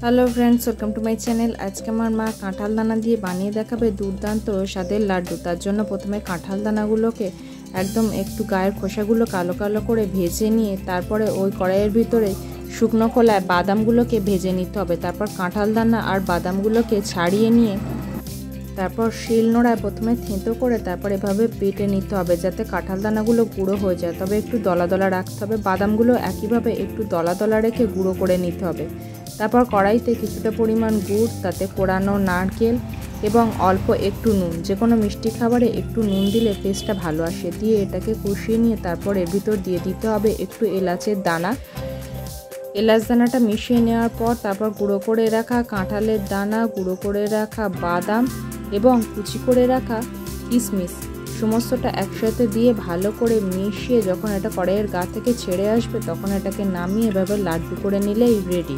Hello friends, welcome to my channel. আজকে আমার মা কাঁঠাল দানা দিয়ে বানিয়ে দেখাবে দুর্দান্ত স্বাদের লাড্ডু। তার জন্য প্রথমে কাঁঠাল দানাগুলোকে একদম একটু গায়ের খোসাগুলো কালো কালো করে ভেজে নিয়ে তারপরে ওই কড়াইয়ের ভিতরে শুকনো খোলায় বাদামগুলোকে ভেজে নিতে হবে। তারপর কাঁঠাল দানা আর বাদামগুলোকে ছাড়িয়ে নিয়ে তারপর শিল নোড়ায় প্রথমে থেঁতো করে তারপর এভাবে বেটে নিতে হবে যাতে কাঁঠাল দানাগুলো গুঁড়ো হয়ে যায়। তবে একটু দলা দলা রাখতে হবে। বাদামগুলো একইভাবে একটু দলা দলা রেখে গুঁড়ো করে নিতে হবে। তারপর কড়াইতে কিছুটা পরিমাণ গুড়, তাতে কোড়ানো নারকেল এবং অল্প একটু নুন, যে কোনো মিষ্টি খাবারে একটু নুন দিলে টেস্টটা ভালো আসে, দিয়ে এটাকে কষিয়ে নিয়ে তারপর এর ভিতর দিয়ে দিতে হবে একটু এলাচের দানা। এলাচ দানাটা মিশিয়ে নেওয়ার পর তারপর গুঁড়ো করে রাখা কাঁঠালের দানা, গুঁড়ো করে রাখা বাদাম এবং কুচি করে রাখা কিশমিশ সমস্তটা একসাথে দিয়ে ভালো করে মিশিয়ে যখন এটা কড়াইয়ের গা থেকে ছেড়ে আসবে তখন এটাকে নামিয়ে এভাবে লাড্ডু করে নিলেই রেডি।